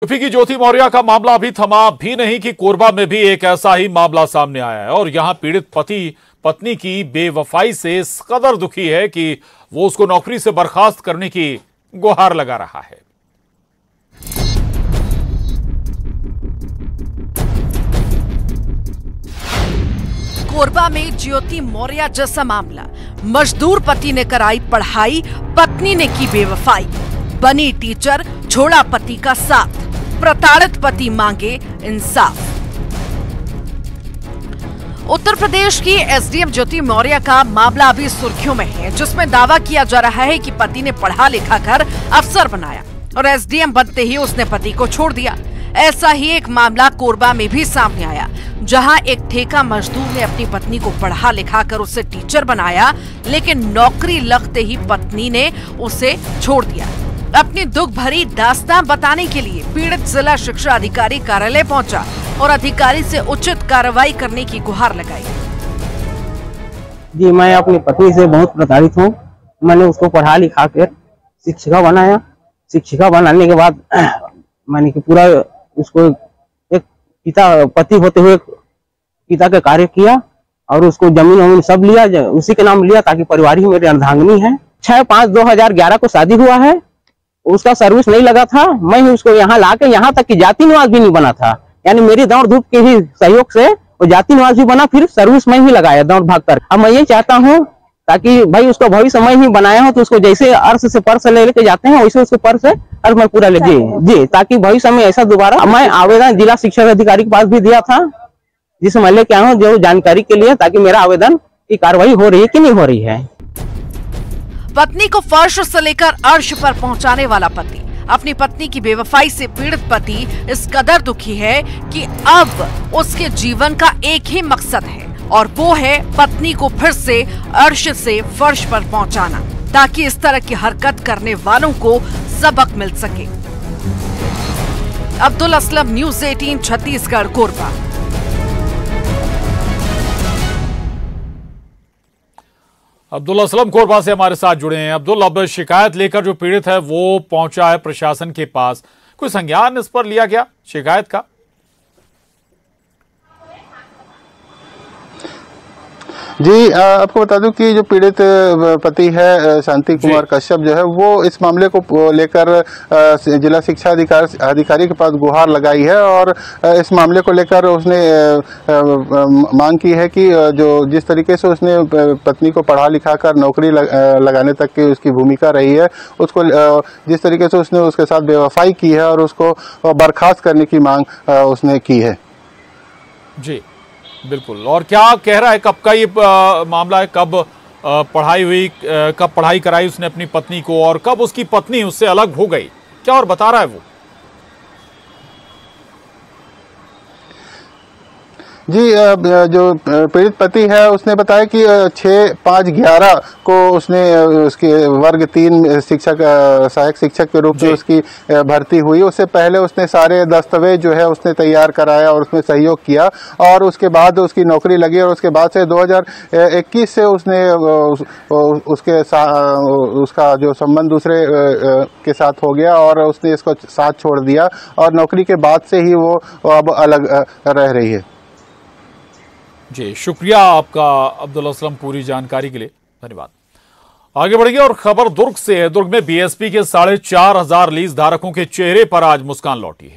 UP की ज्योति मौर्य का मामला अभी थमा भी नहीं कि कोरबा में भी एक ऐसा ही मामला सामने आया है और यहां पीड़ित पति पत्नी की बेवफाई से इस कदर दुखी है कि वो उसको नौकरी से बर्खास्त करने की गुहार लगा रहा है। कोरबा में ज्योति मौर्य जैसा मामला। मजदूर पति ने कराई पढ़ाई, पत्नी ने की बेवफाई। बनी टीचर, छोड़ा पति का साथ। प्रताड़ित पति मांगे इंसाफ। उत्तर प्रदेश की एसडीएम ज्योति मौर्य का मामला अभी सुर्खियों में है, जिसमें दावा किया जा रहा है कि पति ने पढ़ा लिखा कर अफसर बनाया और एसडीएम बनते ही उसने पति को छोड़ दिया। ऐसा ही एक मामला कोरबा में भी सामने आया, जहां एक ठेका मजदूर ने अपनी पत्नी को पढ़ा लिखा कर उसे टीचर बनाया, लेकिन नौकरी लगते ही पत्नी ने उसे छोड़ दिया। अपनी दुख भरी दास्तान बताने के लिए पीड़ित जिला शिक्षा अधिकारी कार्यालय पहुंचा और अधिकारी से उचित कार्रवाई करने की गुहार लगाई। जी, मैं अपनी पत्नी से बहुत प्रताड़ित हूँ। मैंने उसको पढ़ा लिखा कर शिक्षिका बनाया। शिक्षिका बनाने के बाद मैंने कि पूरा उसको एक पति होते हुए पिता का कार्य किया और उसको जमीन वमीन सब लिया, उसी के नाम लिया, ताकि परिवार ही मेरी अर्धांगिनी है। 6/5/2011 को शादी हुआ है। उसका सर्विस नहीं लगा था। मैं ही उसको यहाँ लाके यहाँ तक कि जाति निवास भी नहीं बना था, यानी मेरी दौड़ धूप के ही सहयोग से वो जाति निवास भी बना, फिर सर्विस में ही लगाया दौड़ भाग कर। अब मैं ये चाहता हूँ ताकि भाई उसको भविष्य में ही बनाया हो, तो उसको जैसे अर्श से पर्स लेके जाते हैं वैसे उसको पर्स अर्श में पूरा ले जी, ताकि भविष्य में ऐसा दोबारा। मैं आवेदन जिला शिक्षा अधिकारी के पास भी दिया था, जिसे मैं लेके आया हूँ जो जानकारी के लिए, ताकि मेरा आवेदन की कार्रवाई हो रही है कि नहीं हो रही है। पत्नी को फर्श से लेकर अर्श पर पहुंचाने वाला पति, अपनी पत्नी की बेवफाई से पीड़ित पति इस कदर दुखी है कि अब उसके जीवन का एक ही मकसद है और वो है पत्नी को फिर से अर्श से फर्श पर पहुंचाना, ताकि इस तरह की हरकत करने वालों को सबक मिल सके। अब्दुल असलम, न्यूज़ 18 छत्तीसगढ़, कोरबा। अब्दुल असलम कोरबा से हमारे साथ जुड़े हैं। अब्दुल, अब शिकायत लेकर जो पीड़ित है वो पहुंचा है प्रशासन के पास, कोई संज्ञान इस पर लिया गया शिकायत का? जी, आपको बता दूं कि जो पीड़ित पति है शांति कुमार कश्यप जो है वो इस मामले को लेकर जिला शिक्षा अधिकारी के पास गुहार लगाई है और इस मामले को लेकर उसने मांग की है कि जो जिस तरीके से उसने पत्नी को पढ़ा लिखा कर नौकरी लगाने तक की उसकी भूमिका रही है, उसको जिस तरीके से उसने उसके साथ बेवफाई की है और उसको बर्खास्त करने की मांग उसने की है। जी बिल्कुल। और क्या कह रहा है, कब का ये मामला है, कब पढ़ाई हुई, कब पढ़ाई कराई उसने अपनी पत्नी को और कब उसकी पत्नी उससे अलग हो गई, क्या और बता रहा है वो? जी, जो पीड़ित पति है उसने बताया कि 6/5/11 को उसने उसके वर्ग 3 शिक्षक सहायक शिक्षक के रूप में उसकी भर्ती हुई। उससे पहले उसने सारे दस्तावेज जो है उसने तैयार कराया और उसमें सहयोग किया और उसके बाद उसकी नौकरी लगी और उसके बाद से 2021 से उसने उसका जो संबंध दूसरे के साथ हो गया और उसने इसको साथ छोड़ दिया और नौकरी के बाद से ही वो अब अलग रह रही है। जी शुक्रिया आपका अब्दुल असलम, पूरी जानकारी के लिए धन्यवाद। आगे बढ़ेंगे और खबर दुर्ग से है। दुर्ग में बीएसपी के 4,500 लीज धारकों के चेहरे पर आज मुस्कान लौटी है।